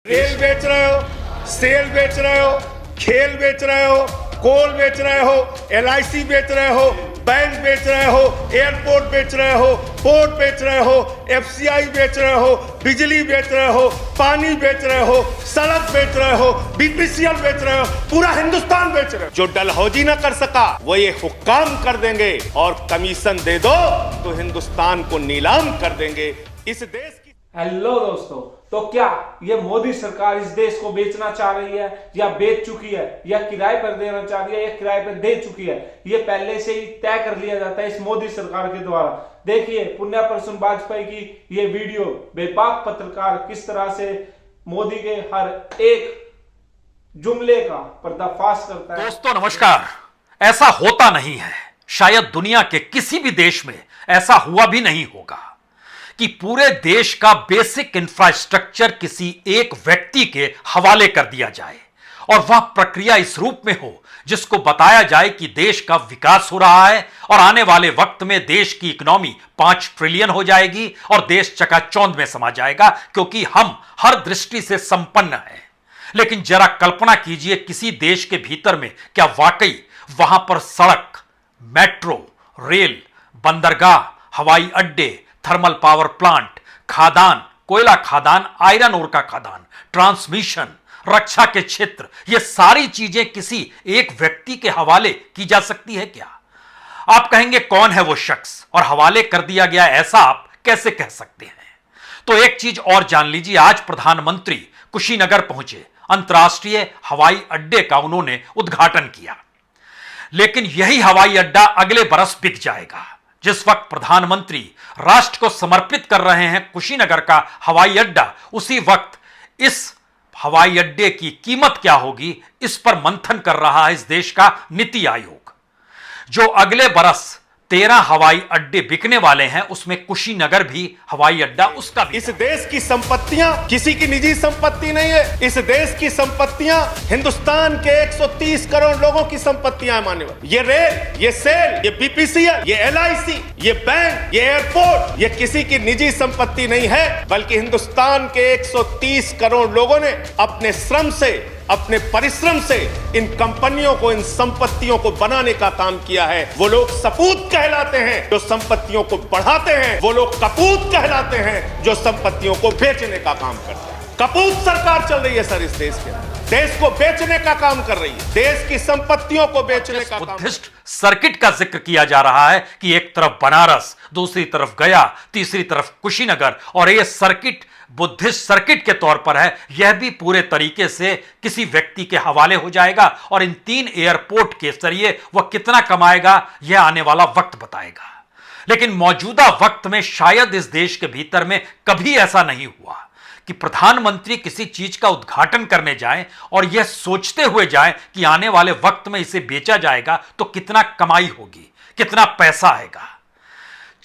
Rail बेच रहे हो, सेल बेच रहे हो, खेल बेच रहे हो, कोल बेच रहे हो, एलआईसी बेच रहे हो, बैंक बेच रहे हो, एयरपोर्ट बेच रहे हो, पोर्ट बेच रहे हो, एफसीआई बेच रहे हो, बिजली बेच रहे हो, पानी बेच रहे हो, सड़क बेच रहे हो, बीपीसीएल बेच रहे हो, पूरा हिंदुस्तान बेच रहे हो। जो डलहौजी ना कर सका वो ये हुक्काम कर देंगे और कमीशन दे दो तो हिंदुस्तान को नीलाम कर देंगे। इस देश की हेलो दोस्तों, तो क्या ये मोदी सरकार इस देश को बेचना चाह रही है या बेच चुकी है या किराए पर देना चाह रही है या किराए पर दे चुकी है? ये पहले से ही तय कर लिया जाता है इस मोदी सरकार के द्वारा। देखिए पुण्य प्रसून वाजपेयी की ये वीडियो, बेबाक पत्रकार किस तरह से मोदी के हर एक जुमले का पर्दाफाश करता है। दोस्तों नमस्कार। ऐसा होता नहीं है, शायद दुनिया के किसी भी देश में ऐसा हुआ भी नहीं होगा कि पूरे देश का बेसिक इंफ्रास्ट्रक्चर किसी एक व्यक्ति के हवाले कर दिया जाए और वह प्रक्रिया इस रूप में हो जिसको बताया जाए कि देश का विकास हो रहा है और आने वाले वक्त में देश की इकोनॉमी 5 ट्रिलियन हो जाएगी और देश चकाचौंध में समा जाएगा क्योंकि हम हर दृष्टि से संपन्न हैं। लेकिन जरा कल्पना कीजिए किसी देश के भीतर में क्या वाकई वहां पर सड़क, मेट्रो, रेल, बंदरगाह, हवाई अड्डे, थर्मल पावर प्लांट, खादान, कोयला खादान, आयरन ओर का खादान, ट्रांसमिशन, रक्षा के क्षेत्र, ये सारी चीजें किसी एक व्यक्ति के हवाले की जा सकती है क्या? आप कहेंगे कौन है वो शख्स और हवाले कर दिया गया, ऐसा आप कैसे कह सकते हैं? तो एक चीज और जान लीजिए, आज प्रधानमंत्री कुशीनगर पहुंचे, अंतर्राष्ट्रीय हवाई अड्डे का उन्होंने उद्घाटन किया। लेकिन यही हवाई अड्डा अगले बरस बिक जाएगा। जिस वक्त प्रधानमंत्री राष्ट्र को समर्पित कर रहे हैं कुशीनगर का हवाई अड्डा, उसी वक्त इस हवाई अड्डे की कीमत क्या होगी इस पर मंथन कर रहा है इस देश का नीति आयोग। जो अगले बरस 13 हवाई अड्डे बिकने वाले हैं उसमें कुशीनगर भी हवाई अड्डा उसका भी। इस देश की संपत्तियां किसी की निजी संपत्ति नहीं है। इस देश की संपत्तियां हिंदुस्तान के 130 करोड़ लोगों की संपत्तियां हैं। मान्यवर, ये रेल, ये सेल, ये बीपीसीएल, ये एलआईसी, ये बैंक, ये एयरपोर्ट, ये किसी की निजी संपत्ति नहीं है, बल्कि हिंदुस्तान के 130 करोड़ लोगों ने अपने श्रम से, अपने परिश्रम से इन कंपनियों को, इन संपत्तियों को बनाने का काम किया है। वो लोग सपूत कहलाते हैं जो संपत्तियों को बढ़ाते हैं, वो लोग कपूत कहलाते हैं जो संपत्तियों को बेचने का काम करते हैं। कपूत सरकार चल रही है सर, इस देश को बेचने का काम कर रही है, देश की संपत्तियों को बेचने का काम। बुद्धिस्ट सर्किट का जिक्र किया जा रहा है कि एक तरफ बनारस, दूसरी तरफ गया, तीसरी तरफ कुशीनगर, और यह सर्किट बुद्धिस्ट सर्किट के तौर पर है। यह भी पूरे तरीके से किसी व्यक्ति के हवाले हो जाएगा और इन 3 एयरपोर्ट के जरिए वह कितना कमाएगा यह आने वाला वक्त बताएगा। लेकिन मौजूदा वक्त में शायद इस देश के भीतर में कभी ऐसा नहीं हुआ कि प्रधानमंत्री किसी चीज का उद्घाटन करने जाएं और यह सोचते हुए जाएं कि आने वाले वक्त में इसे बेचा जाएगा तो कितना कमाई होगी, कितना पैसा आएगा।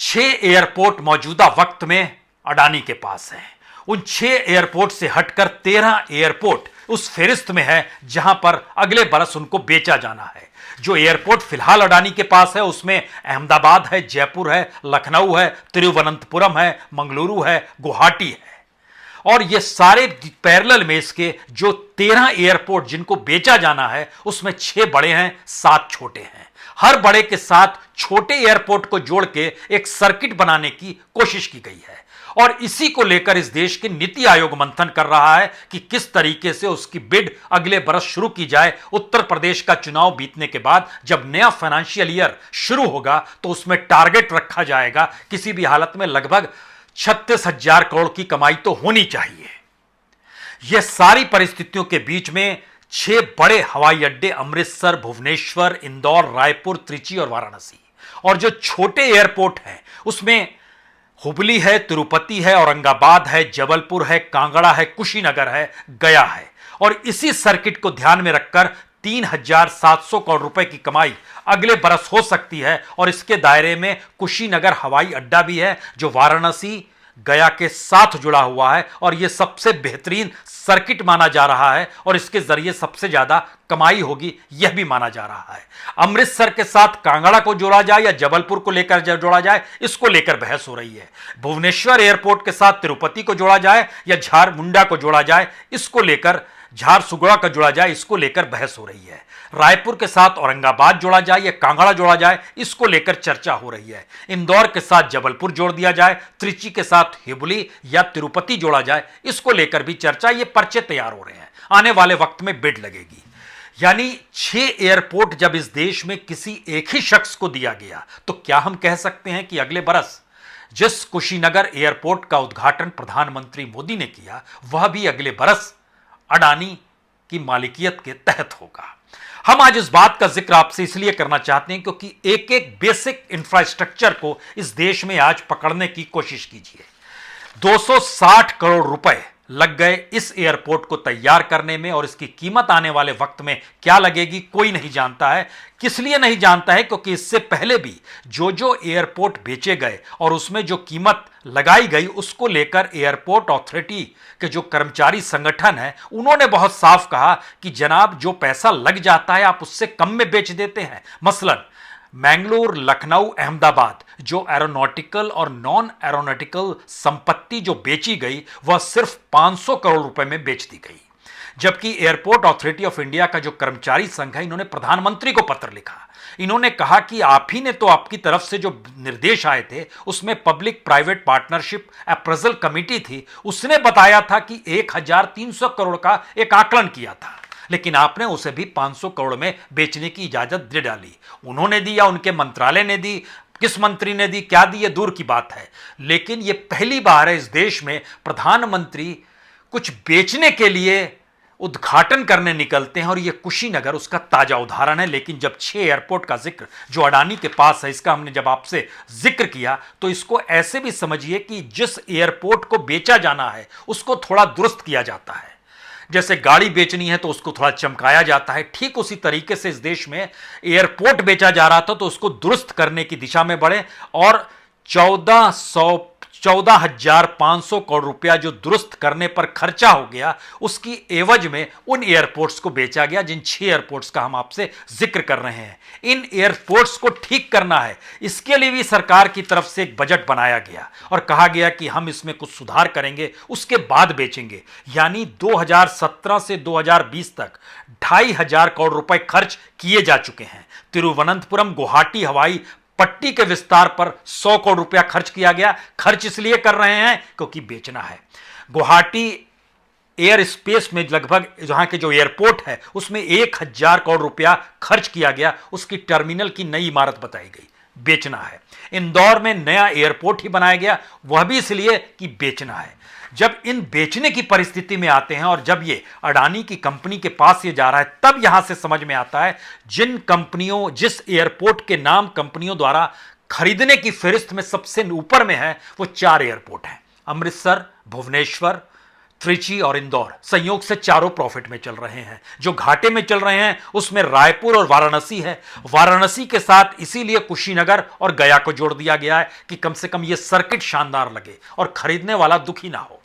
6 एयरपोर्ट मौजूदा वक्त में अडानी के पास हैं। उन 6 एयरपोर्ट से हटकर 13 एयरपोर्ट उस फेरिस्त में है जहां पर अगले बरस उनको बेचा जाना है। जो एयरपोर्ट फिलहाल अडानी के पास है उसमें अहमदाबाद है, जयपुर है, लखनऊ है, तिरुवनंतपुरम है, मंगलुरु है, गुवाहाटी है। और ये सारे पैरेलल में इसके जो 13 एयरपोर्ट जिनको बेचा जाना है उसमें 6 बड़े हैं, 7 छोटे हैं। हर बड़े के साथ छोटे एयरपोर्ट को जोड़ के एक सर्किट बनाने की कोशिश की गई है और इसी को लेकर इस देश के नीति आयोग मंथन कर रहा है कि किस तरीके से उसकी बिड अगले बरस शुरू की जाए। उत्तर प्रदेश का चुनाव बीतने के बाद जब नया फाइनेंशियल ईयर शुरू होगा तो उसमें टारगेट रखा जाएगा किसी भी हालत में लगभग 36,000 करोड़ की कमाई तो होनी चाहिए। यह सारी परिस्थितियों के बीच में 6 बड़े हवाई अड्डे अमृतसर, भुवनेश्वर, इंदौर, रायपुर, त्रिची और वाराणसी, और जो छोटे एयरपोर्ट हैं उसमें हुबली है, तिरुपति है, औरंगाबाद है, जबलपुर है, कांगड़ा है, कुशीनगर है, गया है। और इसी सर्किट को ध्यान में रखकर 3,700 करोड़ रुपए की कमाई अगले बरस हो सकती है और इसके दायरे में कुशीनगर हवाई अड्डा भी है जो वाराणसी, गया के साथ जुड़ा हुआ है और यह सबसे बेहतरीन सर्किट माना जा रहा है और इसके जरिए सबसे ज्यादा कमाई होगी यह भी माना जा रहा है। अमृतसर के साथ कांगड़ा को जोड़ा जाए या जबलपुर को लेकर जोड़ा जाए, इसको लेकर बहस हो रही है। भुवनेश्वर एयरपोर्ट के साथ तिरुपति को जोड़ा जाए या झारमुंडा को जोड़ा जाए, इसको लेकर झारसुगुड़ा का जोड़ा जाए, इसको लेकर बहस हो रही है। रायपुर के साथ औरंगाबाद जोड़ा जाए या कांगड़ा जोड़ा जाए, इसको लेकर चर्चा हो रही है। इंदौर के साथ जबलपुर जोड़ दिया जाए, त्रिची के साथ हिबली या तिरुपति जोड़ा जाए, इसको लेकर भी चर्चा, ये पर्चे तैयार हो रहे हैं। आने वाले वक्त में बिड लगेगी। यानी 6 एयरपोर्ट जब इस देश में किसी एक ही शख्स को दिया गया, तो क्या हम कह सकते हैं कि अगले बरस जिस कुशीनगर एयरपोर्ट का उद्घाटन प्रधानमंत्री मोदी ने किया, वह भी अगले बरस अडानी की मालिकियत के तहत होगा। हम आज इस बात का जिक्र आपसे इसलिए करना चाहते हैं क्योंकि एक एक बेसिक इंफ्रास्ट्रक्चर को इस देश में आज पकड़ने की कोशिश कीजिए। 260 करोड़ रुपए लग गए इस एयरपोर्ट को तैयार करने में और इसकी कीमत आने वाले वक्त में क्या लगेगी कोई नहीं जानता है। किस लिए नहीं जानता है? क्योंकि इससे पहले भी जो एयरपोर्ट बेचे गए और उसमें जो कीमत लगाई गई, उसको लेकर एयरपोर्ट अथॉरिटी के जो कर्मचारी संगठन है, उन्होंने बहुत साफ कहा कि जनाब, जो पैसा लग जाता है आप उससे कम में बेच देते हैं। मसलन मैंगलोर, लखनऊ, अहमदाबाद जो एरोनॉटिकल और नॉन एरोनॉटिकल संपत्ति जो बेची गई, वह सिर्फ 500 करोड़ रुपए में बेच दी गई। जबकि एयरपोर्ट अथॉरिटी ऑफ इंडिया का जो कर्मचारी संघ है, इन्होंने प्रधानमंत्री को पत्र लिखा। इन्होंने कहा कि आप ही ने तो, आपकी तरफ से जो निर्देश आए थे उसमें public private partnership appraisal committee थी, उसने बताया था कि 1300 करोड़ का एक आकलन किया था, लेकिन आपने उसे भी 500 करोड़ में बेचने की इजाजत दे डाली। उन्होंने दी या उनके मंत्रालय ने दी, किस मंत्री ने दी, क्या दी, ये दूर की बात है। लेकिन ये पहली बार है इस देश में प्रधानमंत्री कुछ बेचने के लिए उद्घाटन करने निकलते हैं और ये कुशीनगर उसका ताजा उदाहरण है। लेकिन जब 6 एयरपोर्ट का जिक्र जो अडानी के पास है, इसका हमने जब आपसे जिक्र किया, तो इसको ऐसे भी समझिए कि जिस एयरपोर्ट को बेचा जाना है उसको थोड़ा दुरुस्त किया जाता है। जैसे गाड़ी बेचनी है तो उसको थोड़ा चमकाया जाता है, ठीक उसी तरीके से इस देश में एयरपोर्ट बेचा जा रहा था तो उसको दुरुस्त करने की दिशा में बढ़े और 14,500 करोड़ रुपया जो दुरुस्त करने पर खर्चा हो गया, उसकी एवज में उन एयरपोर्ट्स को बेचा गया जिन 6 एयरपोर्ट्स का हम आपसे जिक्र कर रहे हैं। इन एयरपोर्ट्स को ठीक करना है, इसके लिए भी सरकार की तरफ से एक बजट बनाया गया और कहा गया कि हम इसमें कुछ सुधार करेंगे, उसके बाद बेचेंगे। यानी 2017 से 2020 तक 2,500 करोड़ रुपए खर्च किए जा चुके हैं। तिरुवनंतपुरम गुवाहाटी हवाई पट्टी के विस्तार पर 100 करोड़ रुपया खर्च किया गया। खर्च इसलिए कर रहे हैं क्योंकि बेचना है। गुवाहाटी एयर स्पेस में लगभग जहां के जो एयरपोर्ट है उसमें 1,000 करोड़ रुपया खर्च किया गया, उसकी टर्मिनल की नई इमारत बताई गई, बेचना है। इंदौर में नया एयरपोर्ट ही बनाया गया, वह भी इसलिए कि बेचना है। जब इन बेचने की परिस्थिति में आते हैं और जब ये अडानी की कंपनी के पास ये जा रहा है, तब यहां से समझ में आता है जिन कंपनियों, जिस एयरपोर्ट के नाम कंपनियों द्वारा खरीदने की फहरिस्त में सबसे ऊपर में है, वो 4 एयरपोर्ट हैं, अमृतसर, भुवनेश्वर, त्रिची और इंदौर। संयोग से चारों प्रॉफिट में चल रहे हैं। जो घाटे में चल रहे हैं उसमें रायपुर और वाराणसी है। वाराणसी के साथ इसीलिए कुशीनगर और गया को जोड़ दिया गया है कि कम से कम यह सर्किट शानदार लगे और खरीदने वाला दुखी ना हो।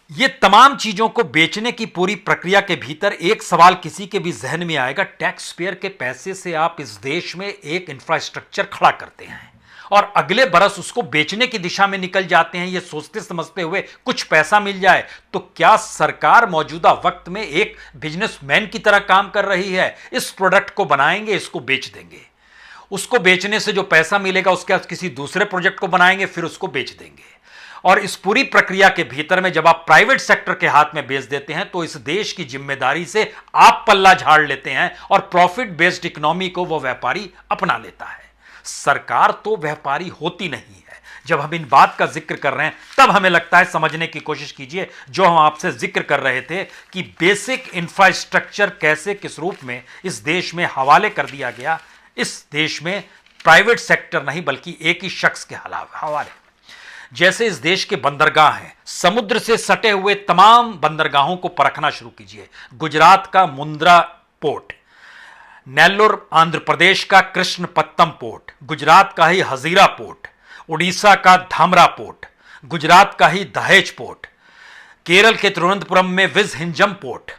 ये तमाम चीजों को बेचने की पूरी प्रक्रिया के भीतर एक सवाल किसी के भी जहन में आएगा, टैक्स पेयर के पैसे से आप इस देश में एक इंफ्रास्ट्रक्चर खड़ा करते हैं और अगले बरस उसको बेचने की दिशा में निकल जाते हैं, ये सोचते समझते हुए कुछ पैसा मिल जाए। तो क्या सरकार मौजूदा वक्त में एक बिजनेसमैन की तरह काम कर रही है? इस प्रोडक्ट को बनाएंगे, इसको बेच देंगे, उसको बेचने से जो पैसा मिलेगा उसके बाद किसी दूसरे प्रोजेक्ट को बनाएंगे, फिर उसको बेच देंगे। और इस पूरी प्रक्रिया के भीतर में जब आप प्राइवेट सेक्टर के हाथ में बेच देते हैं तो इस देश की जिम्मेदारी से आप पल्ला झाड़ लेते हैं और प्रॉफिट बेस्ड इकोनॉमी को वो व्यापारी अपना लेता है। सरकार तो व्यापारी होती नहीं है। जब हम इन बात का जिक्र कर रहे हैं तब हमें लगता है, समझने की कोशिश कीजिए, जो हम आपसे जिक्र कर रहे थे कि बेसिक इंफ्रास्ट्रक्चर कैसे किस रूप में इस देश में हवाले कर दिया गया। इस देश में प्राइवेट सेक्टर नहीं बल्कि एक ही शख्स के हवाले। जैसे इस देश के बंदरगाह हैं, समुद्र से सटे हुए तमाम बंदरगाहों को परखना शुरू कीजिए। गुजरात का मुंद्रा पोर्ट, नेल्लोर आंध्र प्रदेश का कृष्णपट्टनम पोर्ट, गुजरात का ही हजीरा पोर्ट, उड़ीसा का धामरा पोर्ट, गुजरात का ही दहेज पोर्ट, केरल के तिरुवनंतपुरम में विज हिंजम पोर्ट,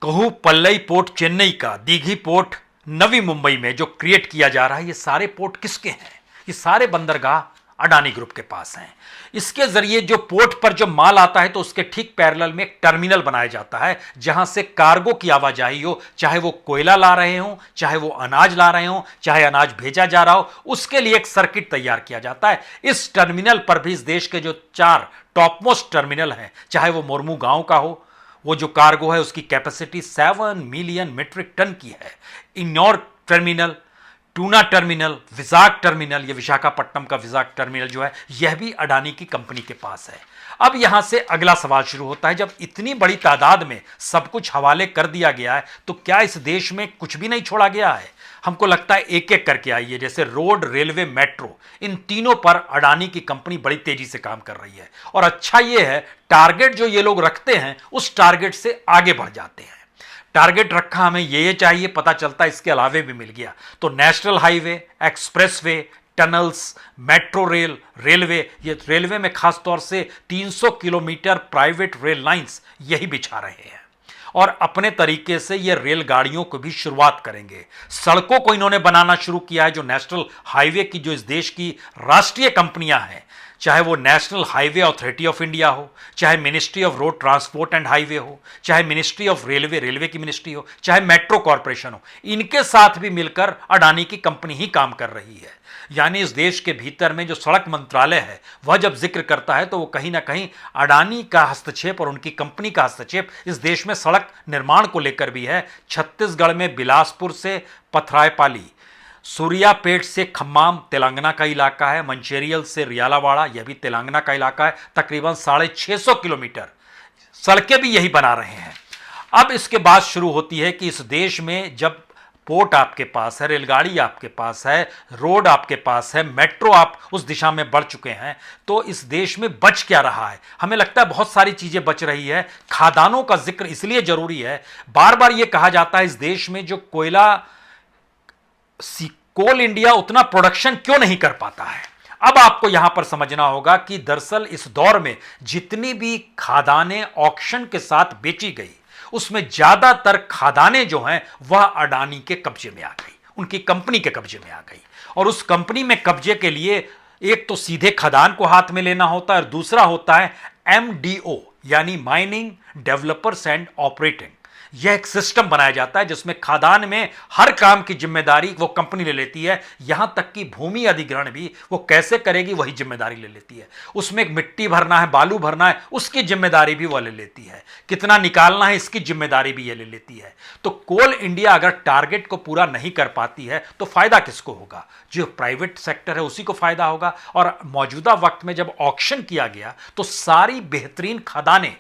कहू पल्लई पोर्ट चेन्नई का, दीघी पोर्ट नवी मुंबई में जो क्रिएट किया जा रहा है, ये सारे पोर्ट किसके हैं? ये सारे बंदरगाह अडानी ग्रुप के पास हैं। इसके जरिए जो पोर्ट पर जो माल आता है तो उसके ठीक पैरेलल में एक टर्मिनल बनाया जाता है जहां से कार्गो की आवाजाही हो, चाहे वो कोयला ला रहे हो, चाहे वो अनाज ला रहे हो, चाहे अनाज भेजा जा रहा हो, उसके लिए एक सर्किट तैयार किया जाता है। इस टर्मिनल पर भी इस देश के जो 4 टॉप मोस्ट टर्मिनल हैं, चाहे वो मोरमू गांव का हो, वो जो कार्गो है उसकी कैपेसिटी 7 मिलियन मीट्रिक टन की है। Ennore terminal, tuna terminal, Vizag terminal, ये विशाखापट्टनम का विजाग टर्मिनल जो है यह भी अडानी की कंपनी के पास है। अब यहां से अगला सवाल शुरू होता है, जब इतनी बड़ी तादाद में सब कुछ हवाले कर दिया गया है तो क्या इस देश में कुछ भी नहीं छोड़ा गया है? हमको लगता है एक एक करके आइए, जैसे रोड, रेलवे, मेट्रो, इन तीनों पर अडानी की कंपनी बड़ी तेजी से काम कर रही है। और अच्छा ये है, टारगेट जो ये लोग रखते हैं उस टारगेट से आगे बढ़ जाते हैं। टारगेट रखा हमें ये चाहिए, पता चलता है इसके अलावे भी मिल गया। तो national highway, expressway, tunnels, metro rail, railway, ये रेलवे में खास तौर से 300 किलोमीटर प्राइवेट रेल लाइंस यही बिछा रहे हैं और अपने तरीके से ये रेलगाड़ियों को भी शुरुआत करेंगे। सड़कों को इन्होंने बनाना शुरू किया है। जो नेशनल हाईवे की जो इस देश की राष्ट्रीय कंपनियां हैं, चाहे वो national highway authority of India हो, चाहे ministry of road transport and highway हो, चाहे मिनिस्ट्री ऑफ रेलवे, रेलवे की मिनिस्ट्री हो, चाहे मेट्रो कॉरपोरेशन हो, इनके साथ भी मिलकर अडानी की कंपनी ही काम कर रही है। यानी इस देश के भीतर में जो सड़क मंत्रालय है वह जब जिक्र करता है तो वो कहीं ना कहीं अडानी का हस्तक्षेप और उनकी कंपनी का हस्तक्षेप इस देश में सड़क निर्माण को लेकर भी है। छत्तीसगढ़ में बिलासपुर से पथरायपाली, सूर्यापेट से खम्माम तेलंगाना का इलाका है, मंचेरियल से रियालावाड़ा यह भी तेलंगाना का इलाका है, तकरीबन 650 किलोमीटर सड़कें भी यही बना रहे हैं। अब इसके बाद शुरू होती है कि इस देश में जब पोर्ट आपके पास है, रेलगाड़ी आपके पास है, रोड आपके पास है, मेट्रो आप उस दिशा में बढ़ चुके हैं, तो इस देश में बच क्या रहा है? हमें लगता है बहुत सारी चीजें बच रही है। खादानों का जिक्र इसलिए जरूरी है, बार बार यह कहा जाता है इस देश में जो कोल इंडिया उतना प्रोडक्शन क्यों नहीं कर पाता है। अब आपको यहां पर समझना होगा कि दरअसल इस दौर में जितनी भी खादानें ऑक्शन के साथ बेची गई उसमें ज्यादातर खादानें जो हैं वह अडानी के कब्जे में आ गई, उनकी कंपनी के कब्जे में आ गई। और उस कंपनी में कब्जे के लिए एक तो सीधे खदान को हाथ में लेना होता है और दूसरा होता है MDO यानी माइनिंग डेवलपर्स एंड ऑपरेटिंग। यह एक सिस्टम बनाया जाता है जिसमें खादान में हर काम की जिम्मेदारी वो कंपनी ले लेती है, यहां तक कि भूमि अधिग्रहण भी वो कैसे करेगी वही जिम्मेदारी ले लेती है। उसमें मिट्टी भरना है, बालू भरना है, उसकी जिम्मेदारी भी वो ले लेती है, कितना निकालना है इसकी जिम्मेदारी भी ये ले लेती है। तो कोल इंडिया अगर टारगेट को पूरा नहीं कर पाती है तो फायदा किसको होगा? जो प्राइवेट सेक्टर है उसी को फायदा होगा। और मौजूदा वक्त में जब ऑक्शन किया गया तो सारी बेहतरीन खदानें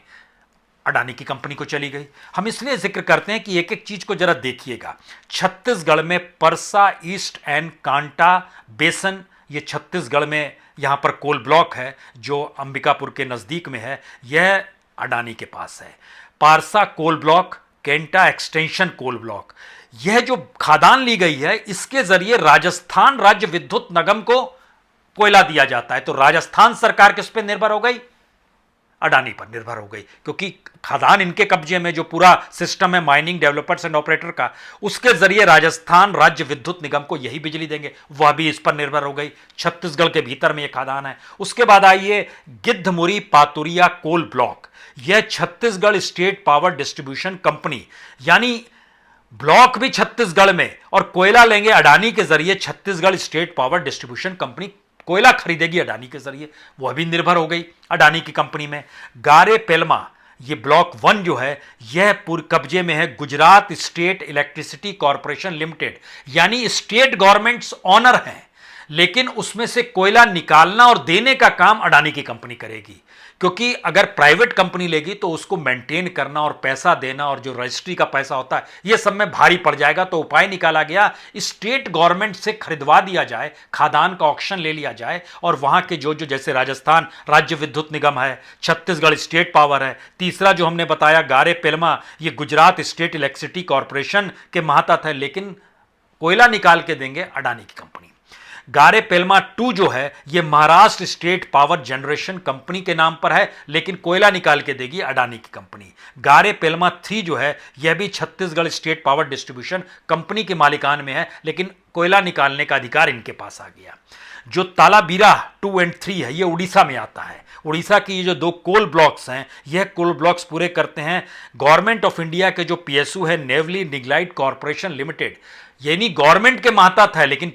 अडानी की कंपनी को चली गई। हम इसलिए जिक्र करते हैं कि एक एक चीज को जरा देखिएगा। छत्तीसगढ़ में परसा ईस्ट एंड कांटा बेसन, ये छत्तीसगढ़ में यहां पर कोल ब्लॉक है जो अंबिकापुर के नजदीक में है, यह अडानी के पास है। Parsa coal block, Kenta extension coal block, यह जो खादान ली गई है इसके जरिए राजस्थान राज्य विद्युत निगम को कोयला दिया जाता है। तो राजस्थान सरकार किस पर निर्भर हो गई? अडानी पर निर्भर हो गई, क्योंकि खदान इनके कब्जे में जो पूरा सिस्टम है माइनिंग डेवलपर्स एंड ऑपरेटर का, उसके जरिए राजस्थान राज्य विद्युत निगम को यही बिजली देंगे, वह भी इस पर निर्भर हो गई। छत्तीसगढ़ के भीतर में यह खदान है। उसके बाद आइए गिद्धमुरी पातुरिया कोल ब्लॉक, यह Chhattisgarh state power distribution company, यानी ब्लॉक भी छत्तीसगढ़ में और कोयला लेंगे अडानी के जरिए। Chhattisgarh state power distribution company कोयला खरीदेगी अडानी के जरिए, वह भी निर्भर हो गई अडानी की कंपनी में। गारे पेलमा, ये ब्लॉक 1 जो है यह पूरे कब्जे में है Gujarat state electricity corporation limited, यानी स्टेट गवर्नमेंट्स ऑनर हैं, लेकिन उसमें से कोयला निकालना और देने का काम अडानी की कंपनी करेगी। क्योंकि अगर प्राइवेट कंपनी लेगी तो उसको मेंटेन करना और पैसा देना और जो रजिस्ट्री का पैसा होता है यह सब में भारी पड़ जाएगा। तो उपाय निकाला गया स्टेट गवर्नमेंट से खरीदवा दिया जाए, खादान का ऑक्शन ले लिया जाए और वहां के जो जैसे राजस्थान राज्य विद्युत निगम है, छत्तीसगढ़ स्टेट पावर है, तीसरा जो हमने बताया गारे पेलमा, ये गुजरात स्टेट इलेक्ट्रिसिटी कॉरपोरेशन के मातहत है, लेकिन कोयला निकाल के देंगे अडानी की कंपनी। गारे पेलमा 2 जो है यह Maharashtra state power generation company के नाम पर है, लेकिन कोयला निकाल के देगी अडानी की कंपनी। गारे पेलमा 3 जो है यह भी Chhattisgarh state power distribution company के मालिकान में है, लेकिन कोयला निकालने का अधिकार इनके पास आ गया। जो तालाबीरा 2 और 3 है यह उड़ीसा में आता है। उड़ीसा की ये जो 2 कोल ब्लॉक्स हैं, यह कोल ब्लॉक्स पूरे करते हैं गवर्नमेंट ऑफ इंडिया के जो पीएसयू है, नेवली लिग्नाइट कॉर्पोरेशन लिमिटेड, यानी गवर्नमेंट के मातहत है, लेकिन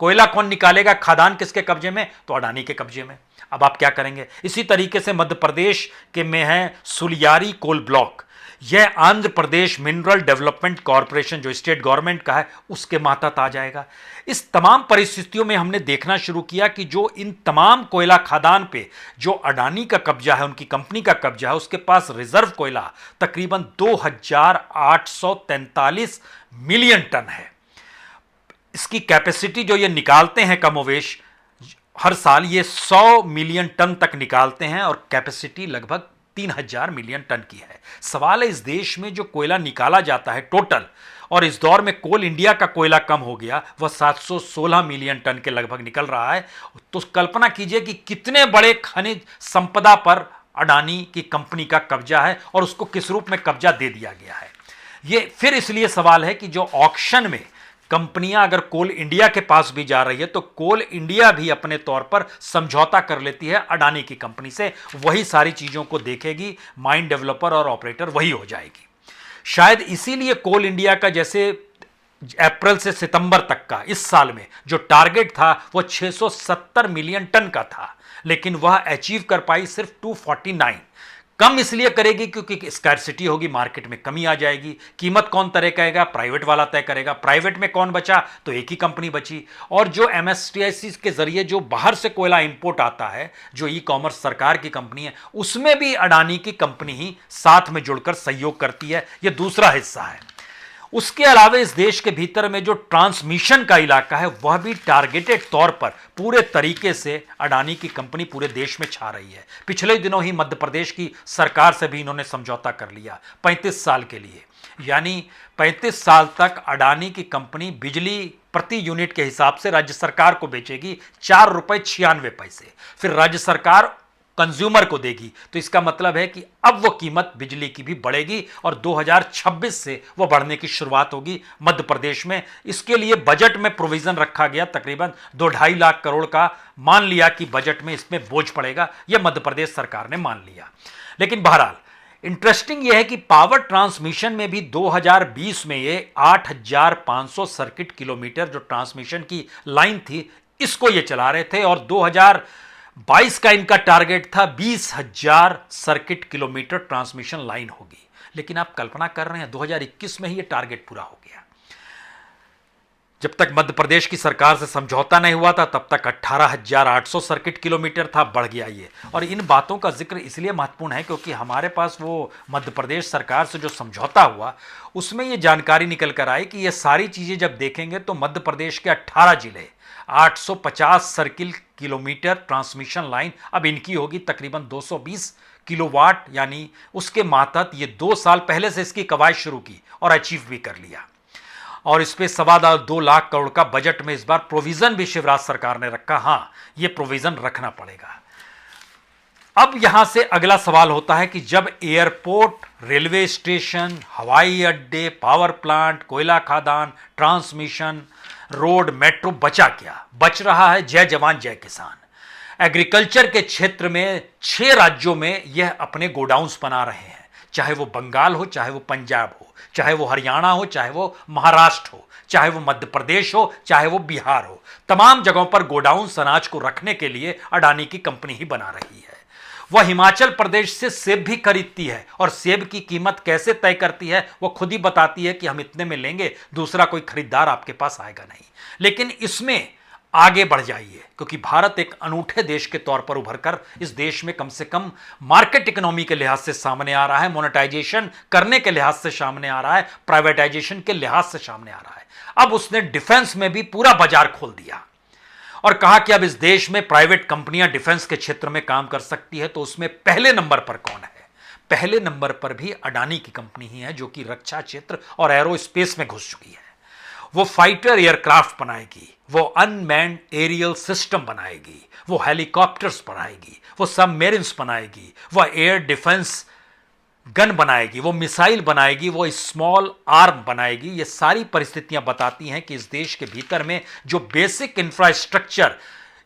कोयला कौन निकालेगा, खादान किसके कब्जे में, तो अडानी के कब्जे में। अब आप क्या करेंगे? इसी तरीके से मध्य प्रदेश के में है सुलियारी कोल ब्लॉक, यह Andhra Pradesh mineral development corporation जो स्टेट गवर्नमेंट का है उसके मातहत आ जाएगा। इस तमाम परिस्थितियों में हमने देखना शुरू किया कि जो इन तमाम कोयला खादान पे जो अडानी का कब्जा है, उनकी कंपनी का कब्जा है, उसके पास रिजर्व कोयला तकरीबन 2843 मिलियन टन है। इसकी कैपेसिटी जो ये निकालते हैं कमोवेश हर साल ये 100 मिलियन टन तक निकालते हैं और कैपेसिटी लगभग 3000 मिलियन टन की है। सवाल है इस देश में जो कोयला निकाला जाता है टोटल, और इस दौर में कोल इंडिया का कोयला कम हो गया, वह 716 मिलियन टन के लगभग निकल रहा है। तो कल्पना कीजिए कि कितने बड़े खनिज संपदा पर अडानी की कंपनी का कब्जा है और उसको किस रूप में कब्जा दे दिया गया है। ये फिर इसलिए सवाल है कि जो ऑक्शन में कंपनियां अगर कोल इंडिया के पास भी जा रही है तो कोल इंडिया भी अपने तौर पर समझौता कर लेती है अडानी की कंपनी से, वही सारी चीजों को देखेगी, माइन डेवलपर और ऑपरेटर वही हो जाएगी। शायद इसीलिए कोल इंडिया का जैसे अप्रैल से सितंबर तक का इस साल में जो टारगेट था वो 670 मिलियन टन का था, लेकिन वह अचीव कर पाई सिर्फ 249। कम इसलिए करेगी क्योंकि स्कैर्सिटी होगी, मार्केट में कमी आ जाएगी। कीमत कौन तय करेगा? प्राइवेट वाला तय करेगा। प्राइवेट में कौन बचा? तो एक ही कंपनी बची। और जो एमएसटीआईसी के जरिए जो बाहर से कोयला इंपोर्ट आता है, जो ई कॉमर्स सरकार की कंपनी है, उसमें भी अडानी की कंपनी ही साथ में जुड़कर सहयोग करती है। यह दूसरा हिस्सा है। उसके अलावा इस देश के भीतर में जो ट्रांसमिशन का इलाका है वह भी टारगेटेड तौर पर पूरे तरीके से अडानी की कंपनी पूरे देश में छा रही है। पिछले दिनों ही मध्य प्रदेश की सरकार से भी इन्होंने समझौता कर लिया 35 साल के लिए, यानी 35 साल तक अडानी की कंपनी बिजली प्रति यूनिट के हिसाब से राज्य सरकार को बेचेगी 4 रुपए 96 पैसे, फिर राज्य सरकार कंज्यूमर को देगी। तो इसका मतलब है कि अब वो कीमत बिजली की भी बढ़ेगी और 2026 से वो बढ़ने की शुरुआत होगी मध्य प्रदेश में। इसके लिए बजट में प्रोविजन रखा गया तकरीबन 2-2.5 लाख करोड़ का। मान लिया कि बजट में इसमें बोझ पड़ेगा, यह मध्य प्रदेश सरकार ने मान लिया। लेकिन बहरहाल इंटरेस्टिंग यह है कि पावर ट्रांसमिशन में भी 2020 में ये 8500 सर्किट किलोमीटर जो ट्रांसमिशन की लाइन थी इसको ये चला रहे थे, और 2022 का इनका टारगेट था 20,000 सर्किट किलोमीटर ट्रांसमिशन लाइन होगी। लेकिन आप कल्पना कर रहे हैं 2021 में ही ये टारगेट पूरा हो गया। जब तक मध्य प्रदेश की सरकार से समझौता नहीं हुआ था तब तक 18,800 सर्किट किलोमीटर था, बढ़ गया ये। और इन बातों का जिक्र इसलिए महत्वपूर्ण है क्योंकि हमारे पास वो मध्य प्रदेश सरकार से जो समझौता हुआ उसमें ये जानकारी निकल कर आई कि ये सारी चीज़ें जब देखेंगे तो मध्य प्रदेश के 18 जिले 850 सर्किल किलोमीटर ट्रांसमिशन लाइन अब इनकी होगी तकरीबन 220 किलोवाट, यानी उसके मातहत ये 2 साल पहले से इसकी कवायद शुरू की और अचीव भी कर लिया। और इस पे 2.25 लाख करोड़ का बजट में इस बार प्रोविजन भी शिवराज सरकार ने रखा। हाँ, ये प्रोविजन रखना पड़ेगा। अब यहां से अगला सवाल होता है कि जब एयरपोर्ट, रेलवे स्टेशन, हवाई अड्डे, पावर प्लांट, कोयला खादान, ट्रांसमिशन, रोड, मेट्रो, बचा क्या? बच रहा है जय जवान जय किसान। एग्रीकल्चर के क्षेत्र में 6 राज्यों में यह अपने गोडाउन्स बना रहे हैं, चाहे वो बंगाल हो, चाहे वो पंजाब हो, चाहे वो हरियाणा हो, चाहे वो महाराष्ट्र हो, चाहे वो मध्य प्रदेश हो, चाहे वो बिहार हो। तमाम जगहों पर गोडाउन्स अनाज को रखने के लिए अडानी की कंपनी ही बना रही है। वह हिमाचल प्रदेश से सेब भी खरीदती है और सेब की कीमत कैसे तय करती है वो खुद ही बताती है कि हम इतने में लेंगे, दूसरा कोई खरीदार आपके पास आएगा नहीं। लेकिन इसमें आगे बढ़ जाइए क्योंकि भारत एक अनूठे देश के तौर पर उभरकर इस देश में कम से कम मार्केट इकोनॉमी के लिहाज से सामने आ रहा है, मोनेटाइजेशन करने के लिहाज से सामने आ रहा है, प्राइवेटाइजेशन के लिहाज से सामने आ रहा है। अब उसने डिफेंस में भी पूरा बाजार खोल दिया और कहा कि अब इस देश में प्राइवेट कंपनियां डिफेंस के क्षेत्र में काम कर सकती है। तो उसमें पहले नंबर पर कौन है? पहले नंबर पर भी अडानी की कंपनी ही है जो कि रक्षा क्षेत्र और एरोस्पेस में घुस चुकी है। वो फाइटर एयरक्राफ्ट बनाएगी, वो अनमैन्ड एरियल सिस्टम बनाएगी, वो हेलीकॉप्टर्स बनाएगी, वो सबमरीन्स बनाएगी, वो एयर डिफेंस गन बनाएगी, वो मिसाइल बनाएगी, वो स्मॉल आर्म बनाएगी। ये सारी परिस्थितियां बताती हैं कि इस देश के भीतर में जो बेसिक इंफ्रास्ट्रक्चर,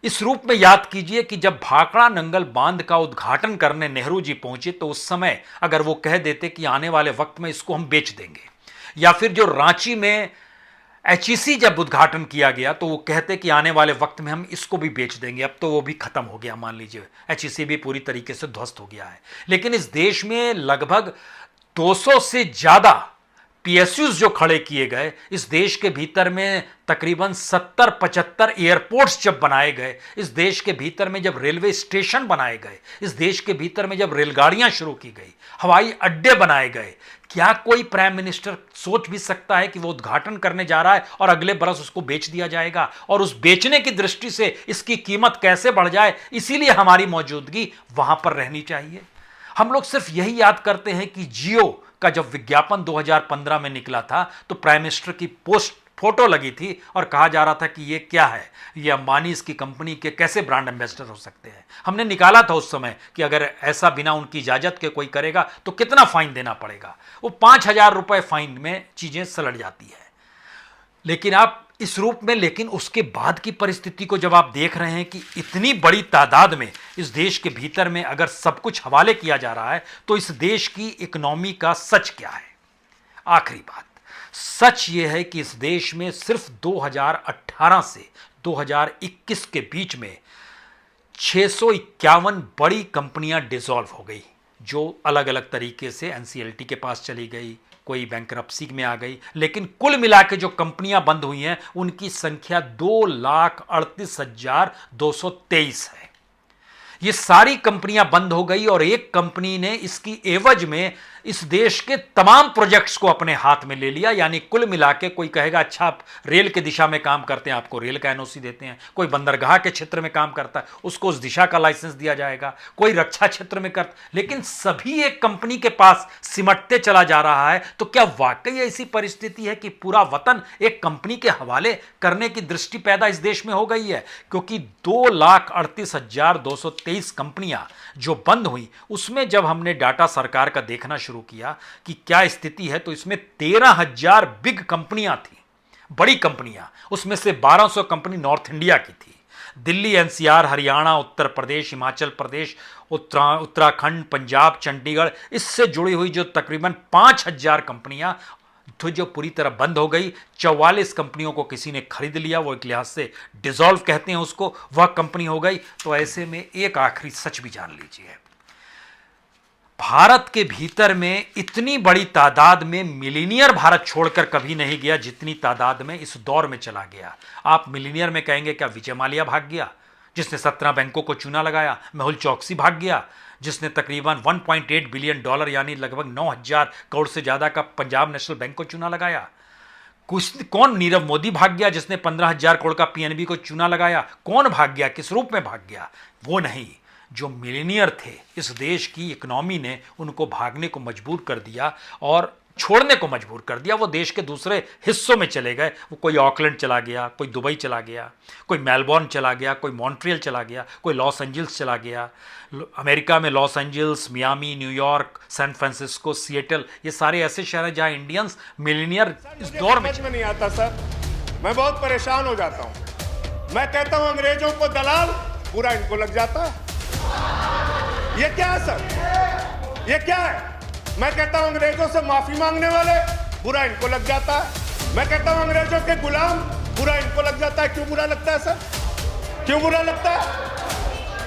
इस रूप में याद कीजिए कि जब भाखड़ा नंगल बांध का उद्घाटन करने नेहरू जी पहुंचे तो उस समय अगर वो कह देते कि आने वाले वक्त में इसको हम बेच देंगे, या फिर जो रांची में HEC जब उद्घाटन किया गया तो वो कहते कि आने वाले वक्त में हम इसको भी बेच देंगे, अब तो वो भी खत्म हो गया, मान लीजिए HEC भी पूरी तरीके से ध्वस्त हो गया है। लेकिन इस देश में लगभग 200 से ज्यादा PSUs जो खड़े किए गए, इस देश के भीतर में तकरीबन 70-75 एयरपोर्ट्स जब बनाए गए, इस देश के भीतर में जब रेलवे स्टेशन बनाए गए, इस देश के भीतर में जब रेलगाड़ियां शुरू की गई, हवाई अड्डे बनाए गए, क्या कोई प्राइम मिनिस्टर सोच भी सकता है कि वो उद्घाटन करने जा रहा है और अगले बरस उसको बेच दिया जाएगा? और उस बेचने की दृष्टि से इसकी कीमत कैसे बढ़ जाए, इसीलिए हमारी मौजूदगी वहां पर रहनी चाहिए। हम लोग सिर्फ यही याद करते हैं कि जियो का जब विज्ञापन 2015 में निकला था तो प्राइम मिनिस्टर की पोस्ट फोटो लगी थी और कहा जा रहा था कि ये क्या है, ये अंबानी इसकी कंपनी के कैसे ब्रांड एम्बेसडर हो सकते हैं। हमने निकाला था उस समय कि अगर ऐसा बिना उनकी इजाजत के कोई करेगा तो कितना फाइन देना पड़ेगा। वो 5,000 रुपए फाइन में चीजें सलट जाती है। लेकिन आप इस रूप में, लेकिन उसके बाद की परिस्थिति को जब आप देख रहे हैं कि इतनी बड़ी तादाद में इस देश के भीतर में अगर सब कुछ हवाले किया जा रहा है तो इस देश की इकोनॉमी का सच क्या है? आखिरी बात, सच यह है कि इस देश में सिर्फ 2018 से 2021 के बीच में 651 बड़ी कंपनियां डिसॉल्व हो गई, जो अलग अलग तरीके से NCLT के पास चली गई, कोई बैंकरप्सी में आ गई। लेकिन कुल मिला के जो कंपनियां बंद हुई हैं उनकी संख्या 2,38,223 है। ये सारी कंपनियां बंद हो गई और एक कंपनी ने इसकी एवज में इस देश के तमाम प्रोजेक्ट्स को अपने हाथ में ले लिया। यानी कुल मिला के कोई कहेगा अच्छा आप रेल के दिशा में काम करते हैं, आपको रेल का NOC देते हैं। कोई बंदरगाह के क्षेत्र में काम करता है, उसको उस दिशा का लाइसेंस दिया जाएगा। कोई रक्षा क्षेत्र में करता, लेकिन सभी एक कंपनी के पास सिमटते चला जा रहा है। तो क्या वाकई ऐसी परिस्थिति है कि पूरा वतन एक कंपनी के हवाले करने की दृष्टि पैदा इस देश में हो गई है? क्योंकि 2,38,223 कंपनियां जो बंद हुई, उसमें जब हमने डाटा सरकार का देखना शुरू किया कि क्या स्थिति है, तो इसमें 13,000 बिग कंपनियां थी, बड़ी कंपनियां। उसमें से 1,200 कंपनी नॉर्थ इंडिया की थी। दिल्ली, NCR, हरियाणा, उत्तर प्रदेश, हिमाचल प्रदेश, उत्तराखंड, पंजाब, चंडीगढ़, इससे जुड़ी हुई जो तकरीबन 5,000 कंपनियां तो जो पूरी तरह बंद हो गई। 44 कंपनियों को किसी ने खरीद लिया, वो एक लिहाज से डिसॉल्व कहते हैं उसको, वह कंपनी हो गई। तो ऐसे में एक आखिरी सच भी जान लीजिए, भारत के भीतर में इतनी बड़ी तादाद में मिलीनियर भारत छोड़कर कभी नहीं गया जितनी तादाद में इस दौर में चला गया। आप मिलीनियर में कहेंगे क्या विजय माल्या भाग गया, जिसने 17 बैंकों को चूना लगाया? मेहुल चौकसी भाग गया, जिसने तकरीबन $1.8 बिलियन यानी लगभग 9,000 करोड़ से ज्यादा का पंजाब नेशनल बैंक को चूना लगाया? कौन? नीरव मोदी भाग गया, जिसने 15,000 करोड़ का PNB को चूना लगाया? कौन भाग गया, किस रूप में भाग गया? वो नहीं, जो मिलीनियर थे इस देश की इकोनॉमी ने उनको भागने को मजबूर कर दिया और छोड़ने को मजबूर कर दिया। वो देश के दूसरे हिस्सों में चले गए। वो कोई ऑकलैंड चला गया, कोई दुबई चला गया, कोई मेलबोर्न चला गया, कोई मॉन्ट्रियल चला गया, कोई लॉस एंजल्स चला गया। अमेरिका में Los Angeles, Miami, New York, San Francisco, Seattle, ये सारे ऐसे शहर हैं जहाँ इंडियंस मिलीनियर इस दौर में नहीं आता। सर, मैं बहुत परेशान हो जाता हूँ। मैं कहता हूँ अंग्रेजों को दलाल, पूरा इनको लग जाता है। ये क्या है सर? ये क्या है? मैं कहता हूं अंग्रेजों से माफी मांगने वाले, बुरा इनको लग जाता है। मैं कहता हूं अंग्रेजों के गुलाम, बुरा इनको लग जाता है। क्यों बुरा लगता है सर? क्यों बुरा लगता है?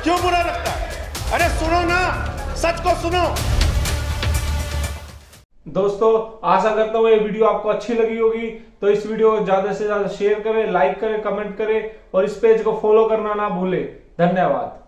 क्यों बुरा लगता है? अरे सुनो ना, सच को सुनो। दोस्तों, आशा करता हूं ये वीडियो आपको अच्छी लगी होगी। तो इस वीडियो को ज्यादा से ज्यादा शेयर करें, लाइक करें, कमेंट करें और इस पेज को फॉलो करना ना भूलें। धन्यवाद।